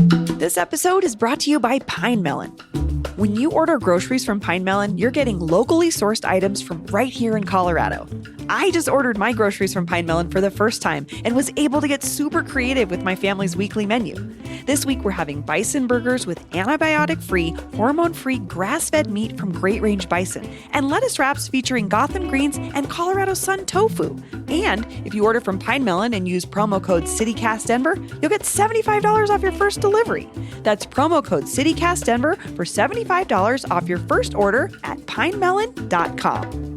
This episode is brought to you by Pine Melon. When you order groceries from Pine Melon, you're getting locally sourced items from right here in Colorado. I just ordered my groceries from Pine Melon for the first time and was able to get super creative with my family's weekly menu. This week, we're having bison burgers with antibiotic-free, hormone-free, grass-fed meat from Great Range Bison, and lettuce wraps featuring Gotham greens and Colorado Sun tofu. And if you order from Pine Melon and use promo code CityCastDenver, you'll get $75 off your first delivery. That's promo code CityCastDenver for $75 off your first order at pinemelon.com.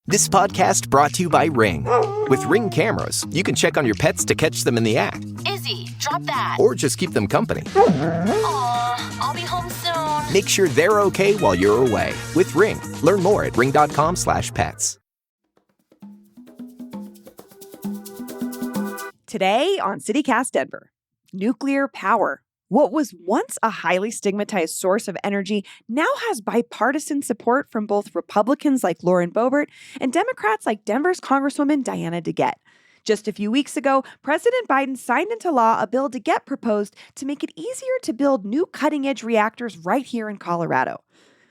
This podcast brought to you by Ring. With Ring cameras, you can check on your pets to catch them in the act. Izzy, drop that. Or just keep them company. Aw, I'll be home soon. Make sure they're okay while you're away with Ring. Learn more at ring.com/pets. Today on CityCast Denver, nuclear power. What was once a highly stigmatized source of energy now has bipartisan support from both Republicans like Lauren Boebert and Democrats like Denver's Congresswoman Diana DeGette. Just a few weeks ago, President Biden signed into law a bill DeGette proposed to make it easier to build new cutting-edge reactors right here in Colorado.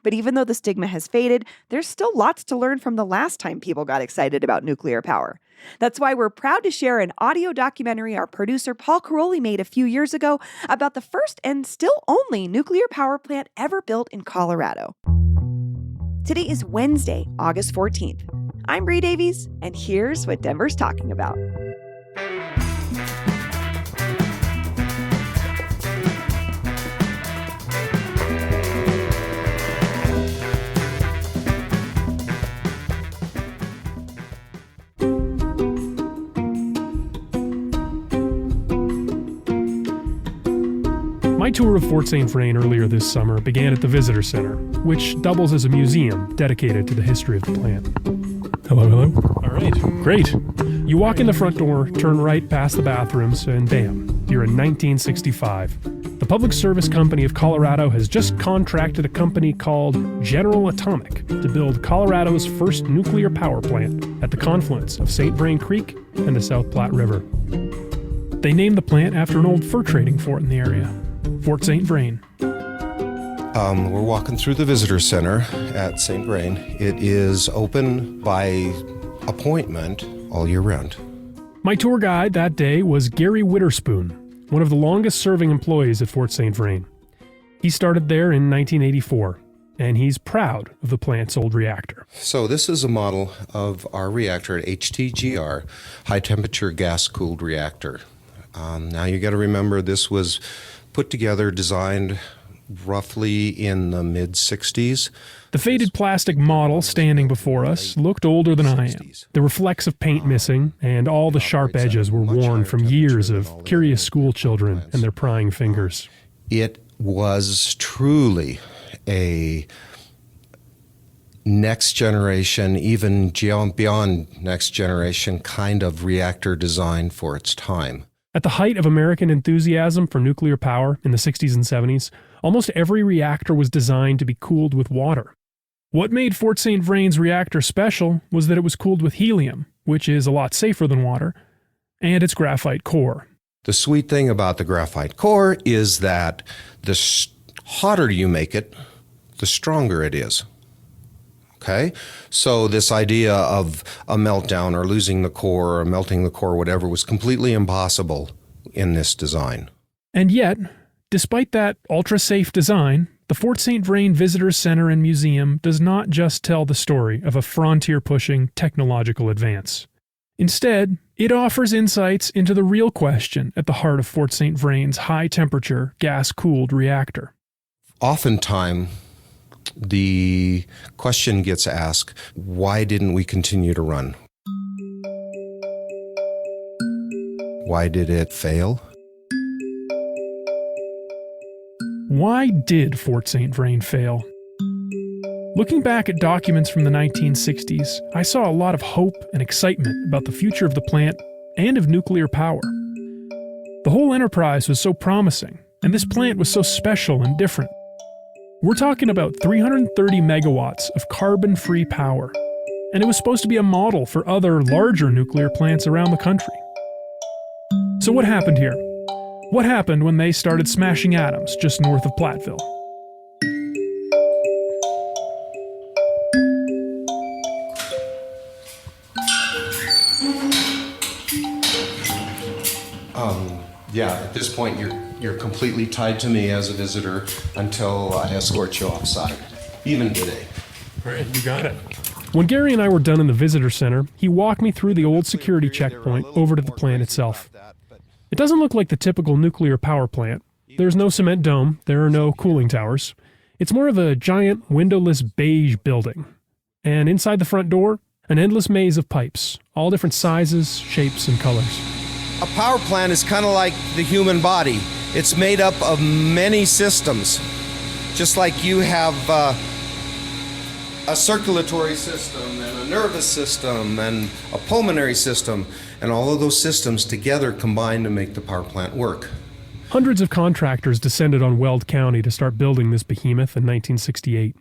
But even though the stigma has faded, there's still lots to learn from the last time people got excited about nuclear power. That's why we're proud to share an audio documentary our producer Paul Caroli made a few years ago about the first and still only nuclear power plant ever built in Colorado. Today is Wednesday, August 14th. I'm Bree Davies, and here's what Denver's talking about. My tour of Fort St. Vrain earlier this summer began at the Visitor Center, which doubles as a museum dedicated to the history of the plant. Hello. All right, great. You walk in the front door, turn right past the bathrooms, and bam, you're in 1965. The Public Service Company of Colorado has just contracted a company called General Atomic to build Colorado's first nuclear power plant at the confluence of St. Vrain Creek and the South Platte River. They named the plant after an old fur trading fort in the area, Fort St. Vrain. We're walking through the Visitor Center at St. Vrain. It is open by appointment all year round. My tour guide that day was Gary Witherspoon, one of the longest-serving employees at Fort St. Vrain. He started there in 1984, and he's proud of the plant's old reactor. So this is a model of our reactor at HTGR, high-temperature gas-cooled reactor. Now you got to remember this was put together, designed roughly in the mid-60s. The faded plastic model standing before us looked older than I am. There were flecks of paint missing, and all the sharp edges were worn from years of curious school children and their prying fingers. It was truly a next generation, even beyond next generation kind of reactor design for its time. At the height of American enthusiasm for nuclear power in the 60s and 70s, almost every reactor was designed to be cooled with water. What made Fort St. Vrain's reactor special was that it was cooled with helium, which is a lot safer than water, and its graphite core. The sweet thing about the graphite core is that the hotter you make it, the stronger it is. Okay? So this idea of a meltdown or losing the core or melting the core, whatever, was completely impossible in this design. And yet, despite that ultra-safe design, the Fort St. Vrain Visitors Center and Museum does not just tell the story of a frontier-pushing technological advance. Instead, it offers insights into the real question at the heart of Fort St. Vrain's high-temperature, gas-cooled reactor. Oftentimes, the question gets asked, why didn't we continue to run? Why did it fail? Why did Fort St. Vrain fail? Looking back at documents from the 1960s, I saw a lot of hope and excitement about the future of the plant and of nuclear power. The whole enterprise was so promising, and this plant was so special and different. We're talking about 330 megawatts of carbon-free power, and it was supposed to be a model for other larger nuclear plants around the country. So what happened here? What happened when they started smashing atoms just north of Platteville? Yeah, at this point, you're completely tied to me as a visitor until I escort you offside, even today. All right, you got it. When Gary and I were done in the visitor center, he walked me through the old security checkpoint over to the plant itself. It doesn't look like the typical nuclear power plant. There's no cement dome, there are no cooling towers. It's more of a giant, windowless beige building. And inside the front door, an endless maze of pipes, all different sizes, shapes, and colors. A power plant is kind of like the human body. It's made up of many systems. Just like you have a circulatory system and a nervous system and a pulmonary system, and all of those systems together combine to make the power plant work. Hundreds of contractors descended on Weld County to start building this behemoth in 1968.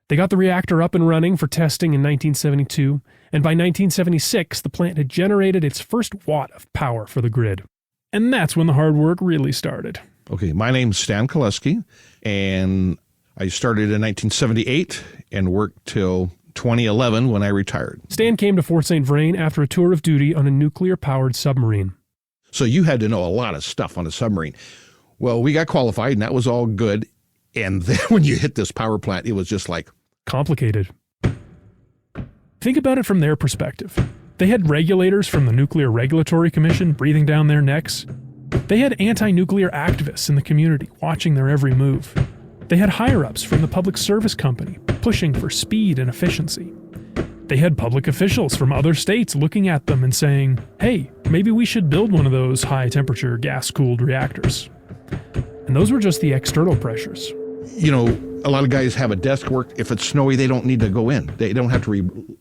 They got the reactor up and running for testing in 1972, and by 1976, the plant had generated its first watt of power for the grid. And that's when the hard work really started. Okay, my name's Stan Koleski, and I started in 1978 and worked till 2011 when I retired. Stan came to Fort St. Vrain after a tour of duty on a nuclear-powered submarine. So you had to know a lot of stuff on a submarine. Well, we got qualified, and that was all good. And then when you hit this power plant, it was just like... complicated. Think about it from their perspective. They had regulators from the Nuclear Regulatory Commission breathing down their necks. They had anti-nuclear activists in the community watching their every move. They had higher-ups from the Public Service Company pushing for speed and efficiency. They had public officials from other states looking at them and saying, hey, maybe we should build one of those high-temperature gas-cooled reactors. And those were just the external pressures. You know, a lot of guys have a desk work. If it's snowy, they don't need to go in. They don't have to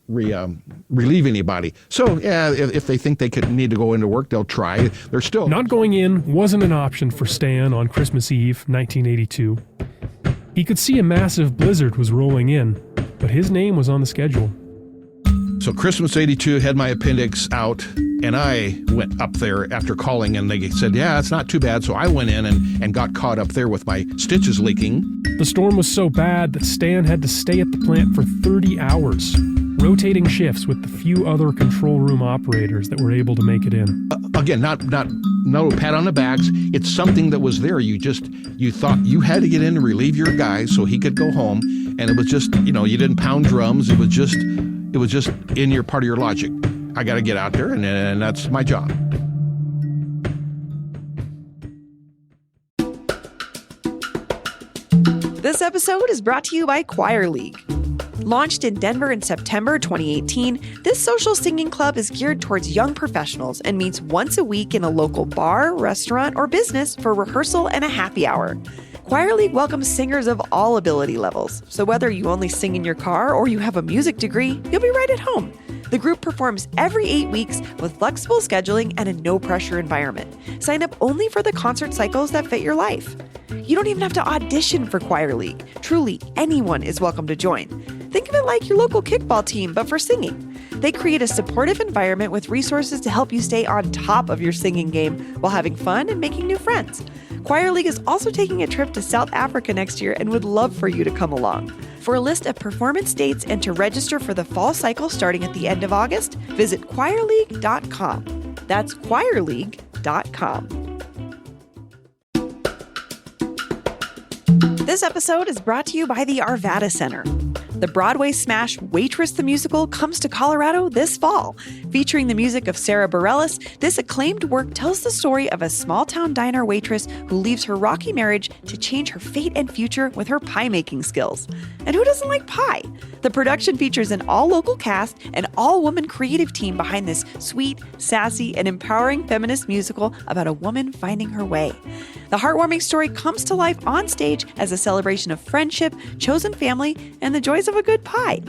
relieve anybody. So, yeah, if they think they need to go into work, they'll try. They're still... Not going in wasn't an option for Stan on Christmas Eve, 1982. He could see a massive blizzard was rolling in, but his name was on the schedule. So Christmas 82, had my appendix out, and I went up there after calling, and they said, yeah, it's not too bad. So I went in and got caught up there with my stitches leaking. The storm was so bad that Stan had to stay at the plant for 30 hours, rotating shifts with the few other control room operators that were able to make it in. Again, no pat on the backs. It's something that was there. You thought you had to get in and relieve your guy so he could go home. And it was just, you didn't pound drums. It was just in your part of your logic. I got to get out there, and that's my job. This episode is brought to you by Choir League. Launched in Denver in September 2018, this social singing club is geared towards young professionals and meets once a week in a local bar, restaurant, or business for rehearsal and a happy hour. Choir League welcomes singers of all ability levels, so whether you only sing in your car or you have a music degree, you'll be right at home. The group performs every 8 weeks with flexible scheduling and a no-pressure environment. Sign up only for the concert cycles that fit your life. You don't even have to audition for Choir League. Truly, anyone is welcome to join. Think of it like your local kickball team, but for singing. They create a supportive environment with resources to help you stay on top of your singing game while having fun and making new friends. Choir League is also taking a trip to South Africa next year and would love for you to come along. For a list of performance dates and to register for the fall cycle starting at the end of August, visit choirleague.com. That's choirleague.com. This episode is brought to you by the Arvada Center. The Broadway smash Waitress the Musical comes to Colorado this fall. Featuring the music of Sarah Bareilles, this acclaimed work tells the story of a small-town diner waitress who leaves her rocky marriage to change her fate and future with her pie-making skills. And who doesn't like pie? The production features an all-local cast and all-woman creative team behind this sweet, sassy, and empowering feminist musical about a woman finding her way. The heartwarming story comes to life on stage as a celebration of friendship, chosen family, and the joys of a good pie.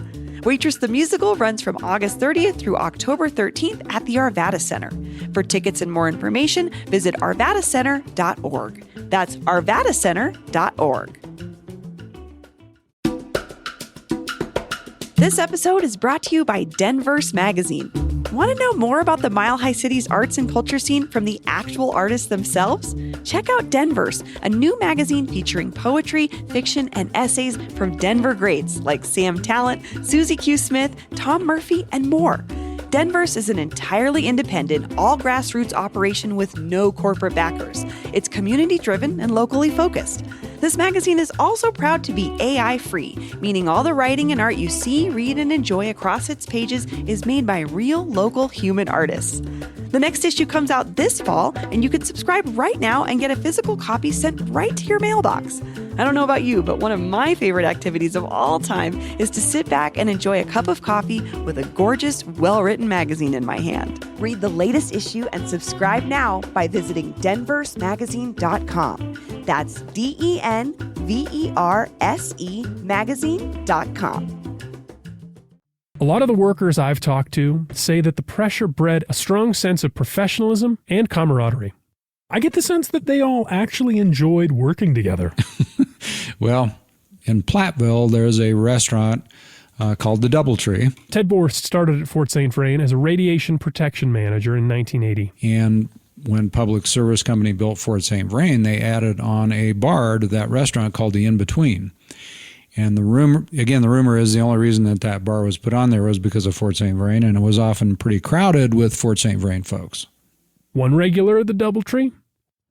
Waitress the Musical runs from August 30th through October 13th at the Arvada Center. For tickets and more information, visit arvadacenter.org. That's arvadacenter.org. This episode is brought to you by Denverse Magazine. Want to know more about the Mile High City's arts and culture scene from the actual artists themselves? Check out Denverse, a new magazine featuring poetry, fiction, and essays from Denver greats like Sam Tallent, Susie Q. Smith, Tom Murphy, and more. Denverse is an entirely independent, all-grassroots operation with no corporate backers. It's community-driven and locally focused. This magazine is also proud to be AI-free, meaning all the writing and art you see, read, and enjoy across its pages is made by real, local human artists. The next issue comes out this fall, and you can subscribe right now and get a physical copy sent right to your mailbox. I don't know about you, but one of my favorite activities of all time is to sit back and enjoy a cup of coffee with a gorgeous, well-written magazine in my hand. Read the latest issue and subscribe now by visiting denversemagazine.com. That's DENVERSE magazine.com. A lot of the workers I've talked to say that the pressure bred a strong sense of professionalism and camaraderie. I get the sense that they all actually enjoyed working together. Well, in Platteville, there's a restaurant called the Doubletree. Ted Borst started at Fort St. Vrain as a radiation protection manager in 1980. And when Public Service Company built Fort St. Vrain, they added on a bar to that restaurant called the In-Between. And the rumor is the only reason that bar was put on there was because of Fort St. Vrain, and it was often pretty crowded with Fort St. Vrain folks. One regular at the Doubletree?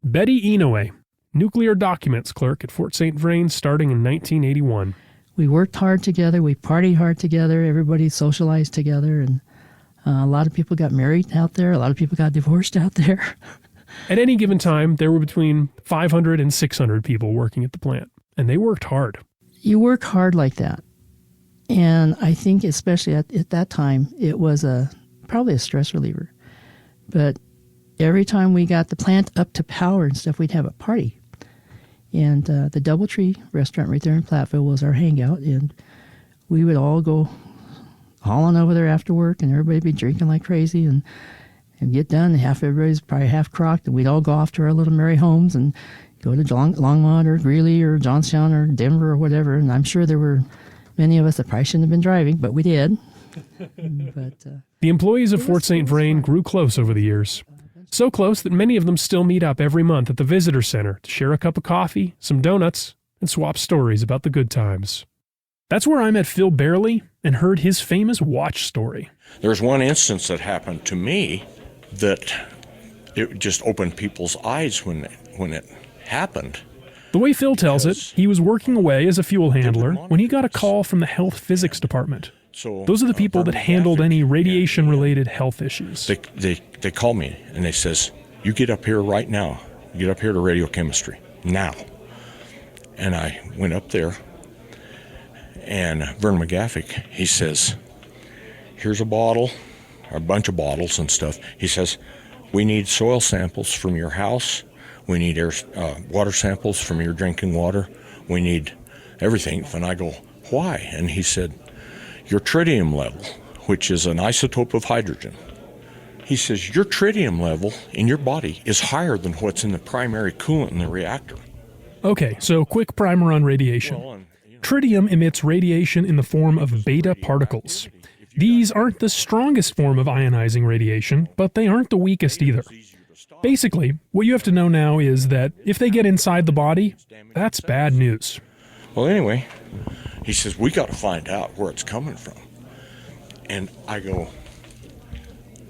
Betty Inoue, nuclear documents clerk at Fort St. Vrain starting in 1981. We worked hard together. We partied hard together. Everybody socialized together. And a lot of people got married out there. A lot of people got divorced out there. At any given time, there were between 500 and 600 people working at the plant, and they worked hard. You work hard like that. And I think especially at that time, it was probably a stress reliever. But every time we got the plant up to power and stuff, we'd have a party. And the Doubletree restaurant right there in Platteville was our hangout. And we would all go hauling over there after work, and everybody would be drinking like crazy and get done. And everybody's probably half crocked, and we'd all go off to our little merry homes and go to Longmont or Greeley or Johnstown or Denver or whatever. And I'm sure there were many of us that probably shouldn't have been driving, but we did. The employees of Fort St. Vrain grew close over the years. So close that many of them still meet up every month at the visitor center to share a cup of coffee, some donuts, and swap stories about the good times. That's where I met Phil Barely and heard his famous watch story. There's one instance that happened to me that it just opened people's eyes when it happened. The way Phil tells it, he was working away as a fuel handler when he got a call from the health physics department. So those are the people that handled any radiation-related health issues. They call me and they says, "You get up here right now. You get up here to radiochemistry now." And I went up there, and Vern McGaffick, he says, "Here's a bottle, or a bunch of bottles and stuff." He says, "We need soil samples from your house. We need water samples from your drinking water. We need everything." And I go, "Why?" And he said, "Your tritium level, which is an isotope of hydrogen." He says, "Your tritium level in your body is higher than what's in the primary coolant in the reactor." Okay, so quick primer on radiation. Tritium emits radiation in the form of beta particles. These aren't the strongest form of ionizing radiation, but they aren't the weakest either. Basically, what you have to know now is that if they get inside the body, that's bad news. Well, anyway, he says, "We got to find out where it's coming from." And I go,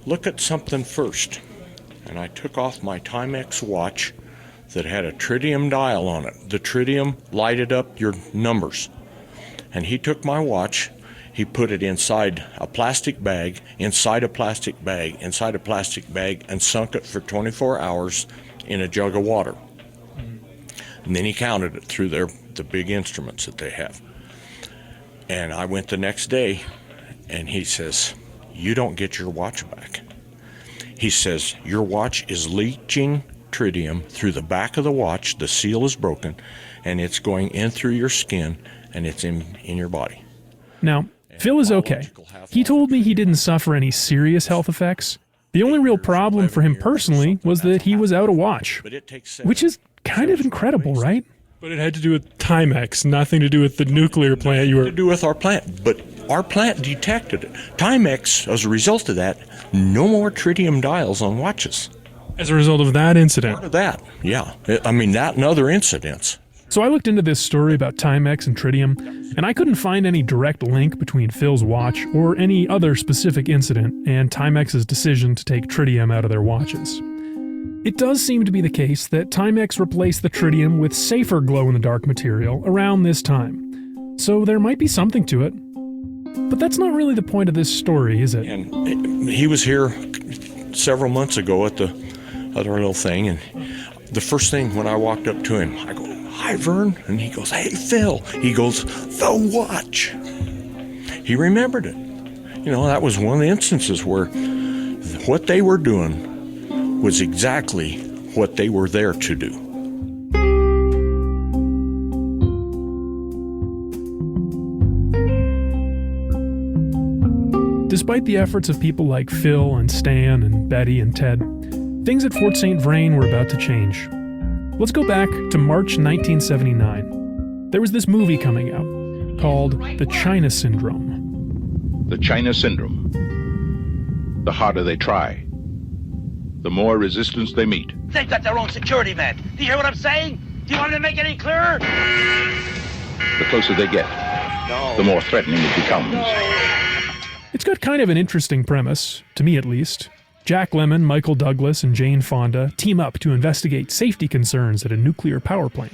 "Look at something first." And I took off my Timex watch that had a tritium dial on it. The tritium lighted up your numbers. And he took my watch, he put it inside a plastic bag, inside a plastic bag, inside a plastic bag, and sunk it for 24 hours in a jug of water. And then he counted it through the big instruments that they have. And I went the next day, and he says, "You don't get your watch back." He says, "Your watch is leaching tritium through the back of the watch, the seal is broken, and it's going in through your skin, and it's in your body." Now, Phil is okay. He told me he didn't suffer any serious health effects. The only real problem for him personally was that he was out of watch, which is kind of incredible, right? But it had to do with Timex, nothing to do with the nuclear plant you were... To do with our plant, but our plant detected it. Timex, as a result of that, no more tritium dials on watches. As a result of that incident. Part of that, yeah. I mean, that and other incidents. So I looked into this story about Timex and tritium, and I couldn't find any direct link between Phil's watch or any other specific incident and Timex's decision to take tritium out of their watches. It does seem to be the case that Timex replaced the tritium with safer glow-in-the-dark material around this time. So there might be something to it. But that's not really the point of this story, is it? And he was here several months ago at the other little thing, and the first thing when I walked up to him, I go, "Hi, Vern," and he goes, "Hey, Phil." He goes, "The watch." He remembered it. You know, that was one of the instances where what they were doing was exactly what they were there to do. Despite the efforts of people like Phil and Stan and Betty and Ted, things at Fort St. Vrain were about to change. Let's go back to March 1979. There was this movie coming out called The China Syndrome. The China Syndrome. The harder they try, the more resistance they meet. They've got their own security man. Do you hear what I'm saying? Do you want me to make it any clearer? The closer they get, the more threatening it becomes. It's got kind of an interesting premise, to me at least. Jack Lemmon, Michael Douglas, and Jane Fonda team up to investigate safety concerns at a nuclear power plant.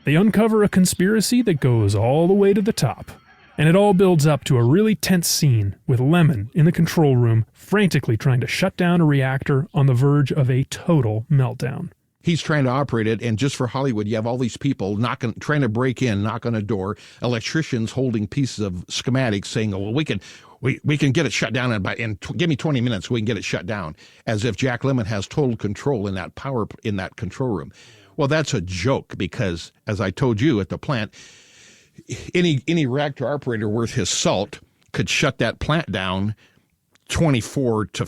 They uncover a conspiracy that goes all the way to the top. And it all builds up to a really tense scene with Lemmon in the control room frantically trying to shut down a reactor on the verge of a total meltdown. He's trying to operate it, and just for Hollywood, you have all these people trying to break in, knock on a door, electricians holding pieces of schematics saying, "Oh, well, we can get it shut down and give me 20 minutes so we can get it shut down," as if Jack Lemmon has total control in that control room. Well, that's a joke because, as I told you at the plant, any reactor operator worth his salt could shut that plant down 24 to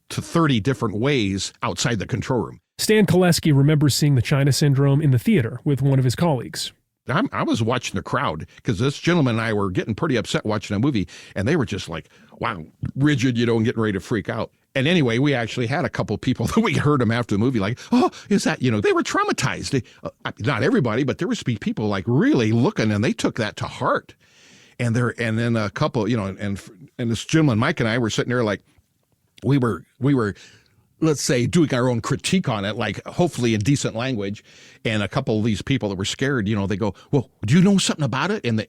30 different ways outside the control room. Stan Koleski remembers seeing The China Syndrome in the theater with one of his colleagues. I was watching the crowd because this gentleman and I were getting pretty upset watching a movie, and they were just like, wow, rigid, and getting ready to freak out. And anyway, we actually had a couple of people that we heard them after the movie like, "Oh, is that," they were traumatized. Not everybody, but there was people like really looking, and they took that to heart. And then a couple, and this gentleman, Mike, and I were sitting there like, we were, let's say, doing our own critique on it, like hopefully in decent language. And a couple of these people that were scared, they go, "Well, do you know something about it?" And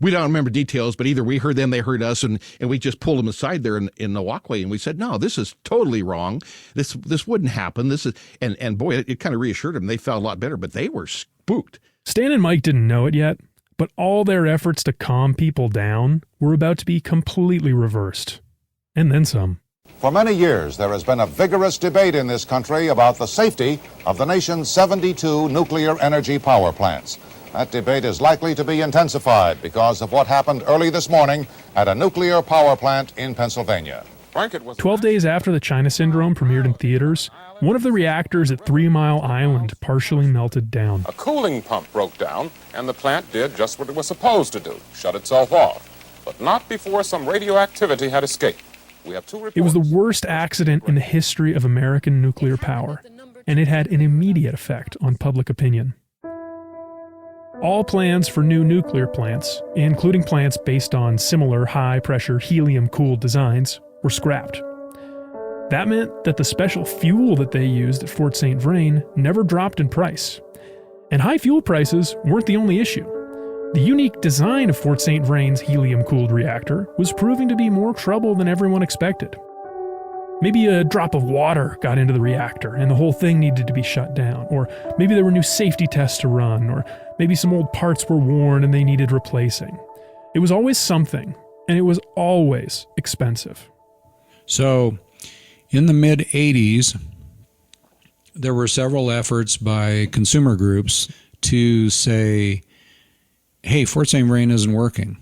we don't remember details, but either we heard them, they heard us, and we just pulled them aside there in the walkway, and we said, "No, this is totally wrong. This wouldn't happen. This is," and boy, it kind of reassured them. They felt a lot better, but they were spooked. Stan and Mike didn't know it yet, but all their efforts to calm people down were about to be completely reversed. And then some. For many years, there has been a vigorous debate in this country about the safety of the nation's 72 nuclear energy power plants. That debate is likely to be intensified because of what happened early this morning at a nuclear power plant in Pennsylvania. 12 days after The China Syndrome premiered in theaters, one of the reactors at 3 Mile Island partially melted down. A cooling pump broke down, and the plant did just what it was supposed to do, shut itself off. But not before some radioactivity had escaped. We have 2 reports. It was the worst accident in the history of American nuclear power, and it had an immediate effect on public opinion. All plans for new nuclear plants, including plants based on similar high-pressure helium-cooled designs, were scrapped. That meant that the special fuel that they used at Fort St. Vrain never dropped in price. And high fuel prices weren't the only issue. The unique design of Fort St. Vrain's helium-cooled reactor was proving to be more trouble than everyone expected. Maybe a drop of water got into the reactor and the whole thing needed to be shut down, or maybe there were new safety tests to run, or maybe some old parts were worn and they needed replacing. It was always something, and it was always expensive. So, in the mid-'80s, there were several efforts by consumer groups to say, hey, Fort St. Vrain isn't working.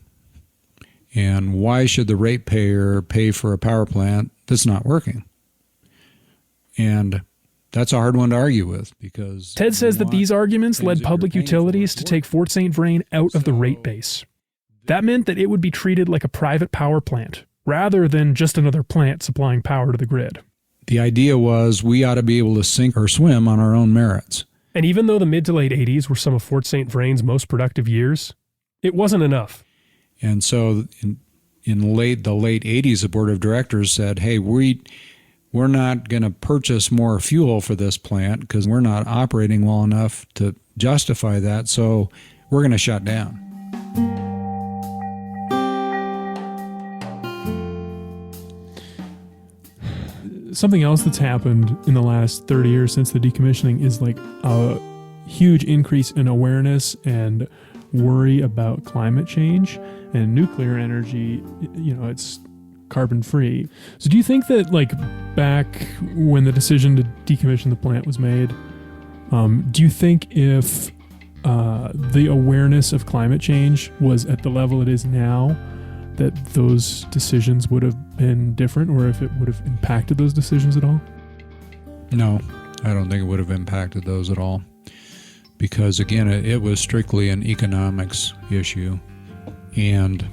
And why should the ratepayer pay for a power plant that's not working? And that's a hard one to argue with because... Ted says that these arguments led public utilities to take Fort St. Vrain out of the rate base. That meant that it would be treated like a private power plant, rather than just another plant supplying power to the grid. The idea was we ought to be able to sink or swim on our own merits. And even though the mid to late 80s were some of Fort St. Vrain's most productive years, it wasn't enough. And so in the late 80s, the board of directors said, hey, we're not going to purchase more fuel for this plant because we're not operating well enough to justify that, so we're going to shut down. Something else that's happened in the last 30 years since the decommissioning is like a huge increase in awareness and worry about climate change and nuclear energy. You know, it's carbon free. So do you think that, like, back when the decision to decommission the plant was made, do you think if the awareness of climate change was at the level it is now, that those decisions would have been different, or if it would have impacted those decisions at all? No, I don't think it would have impacted those at all. Because, again, it was strictly an economics issue. And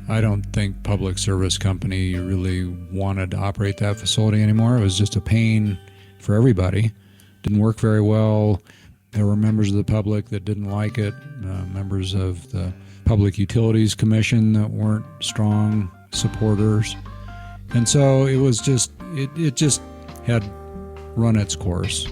I don't think Public Service Company really wanted to operate that facility anymore. It was just a pain for everybody. Didn't work very well. There were members of the public that didn't like it, members of the Public Utilities Commission that weren't strong supporters. And so it was just, it just had run its course.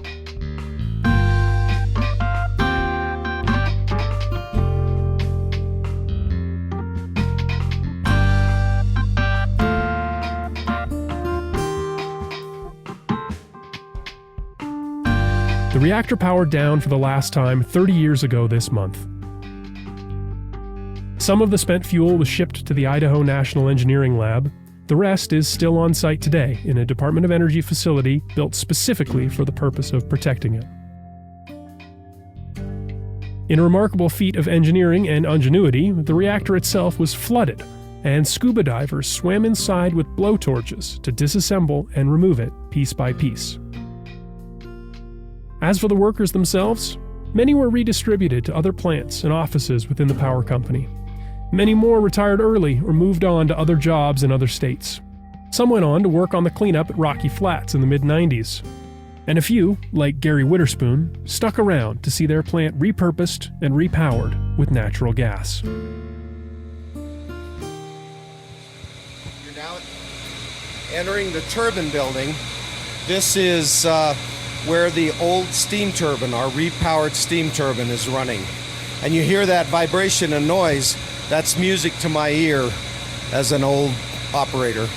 The reactor powered down for the last time 30 years ago this month. Some of the spent fuel was shipped to the Idaho National Engineering Lab. The rest is still on site today in a Department of Energy facility built specifically for the purpose of protecting it. In a remarkable feat of engineering and ingenuity, the reactor itself was flooded, and scuba divers swam inside with blowtorches to disassemble and remove it piece by piece. As for the workers themselves, many were redistributed to other plants and offices within the power company. Many more retired early or moved on to other jobs in other states. Some went on to work on the cleanup at Rocky Flats in the mid-90s. And a few, like Gary Witherspoon, stuck around to see their plant repurposed and repowered with natural gas. You're now entering the turbine building. This is where the old steam turbine, our repowered steam turbine, is running. And you hear that vibration and noise. That's music to my ear as an old operator.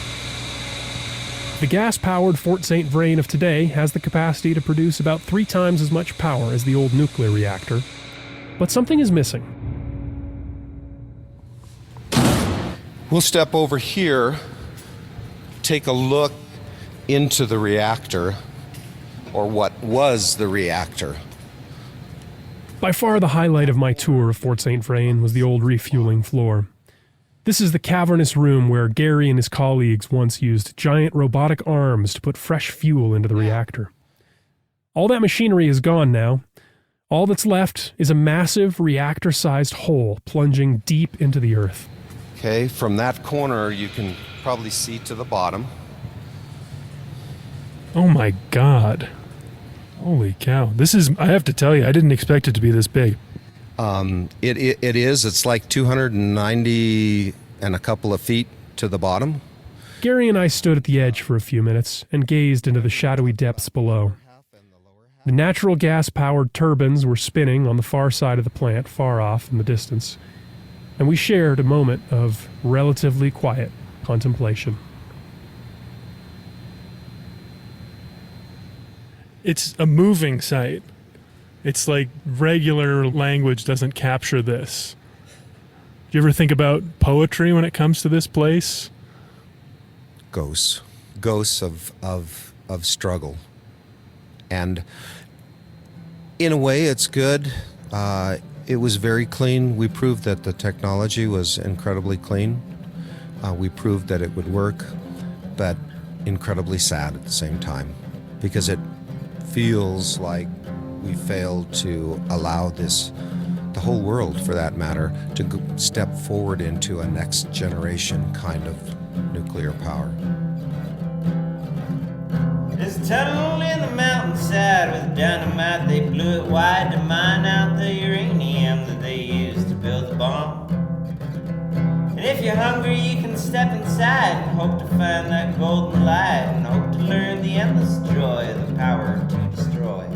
The gas-powered Fort St. Vrain of today has the capacity to produce about 3 times as much power as the old nuclear reactor. But something is missing. We'll step over here, take a look into the reactor, or what was the reactor. By far the highlight of my tour of Fort St. Vrain was the old refueling floor. This is the cavernous room where Gary and his colleagues once used giant robotic arms to put fresh fuel into the reactor. All that machinery is gone now. All that's left is a massive reactor-sized hole plunging deep into the earth. Okay, from that corner you can probably see to the bottom. Oh my God. Holy cow. This is, I have to tell you, I didn't expect it to be this big. It is. It's like 290 and a couple of feet to the bottom. Gary and I stood at the edge for a few minutes and gazed into the shadowy depths below. The natural gas-powered turbines were spinning on the far side of the plant, far off in the distance, and we shared a moment of relatively quiet contemplation. It's a moving sight. It's like regular language doesn't capture this. Do you ever think about poetry when it comes to this place? Ghosts of struggle. And in a way, it's good. It was very clean. We proved that the technology was incredibly clean. We proved that it would work, but incredibly sad at the same time, because it feels like we failed to allow this the whole world for that matter, to step forward into a next generation kind of nuclear power. There's a tunnel in the mountainside with dynamite. They blew it wide to mine out the uranium that they used to build the bomb. And if you're hungry, you can step inside and hope to find that golden light and hope to learn the endless joy of the power to destroy.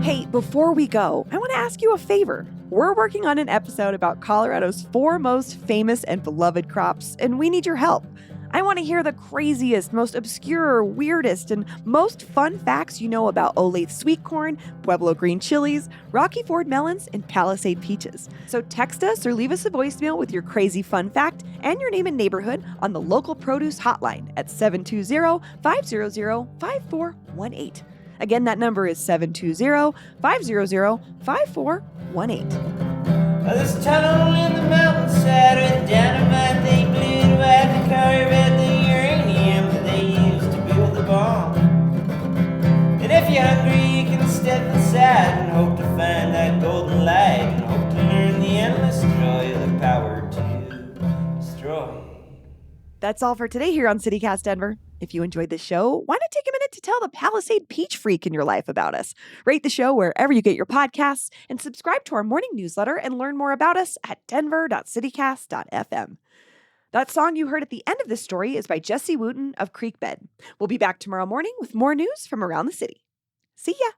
Hey, before we go, I want to ask you a favor. We're working on an episode about Colorado's 4 most famous and beloved crops, and we need your help. I want to hear the craziest, most obscure, weirdest, and most fun facts you know about Olathe sweet corn, Pueblo green chilies, Rocky Ford melons, and Palisade peaches. So text us or leave us a voicemail with your crazy fun fact and your name and neighborhood on the local produce hotline at 720-500-5418. Again, that number is 720-500-5418. There's a tunnel in the mountainside with dynamite. They blew it wide to carve out the uranium that they used to build the bomb. And if you're hungry, you can step inside and hope to find that golden light and hope to learn the endless joy of the power to destroy. That's all for today here on CityCast Denver. If you enjoyed the show, why not take a minute to tell the Palisade Peach Freak in your life about us? Rate the show wherever you get your podcasts and subscribe to our morning newsletter and learn more about us at denver.citycast.fm. That song you heard at the end of this story is by Jesse Wooten of Creekbed. We'll be back tomorrow morning with more news from around the city. See ya!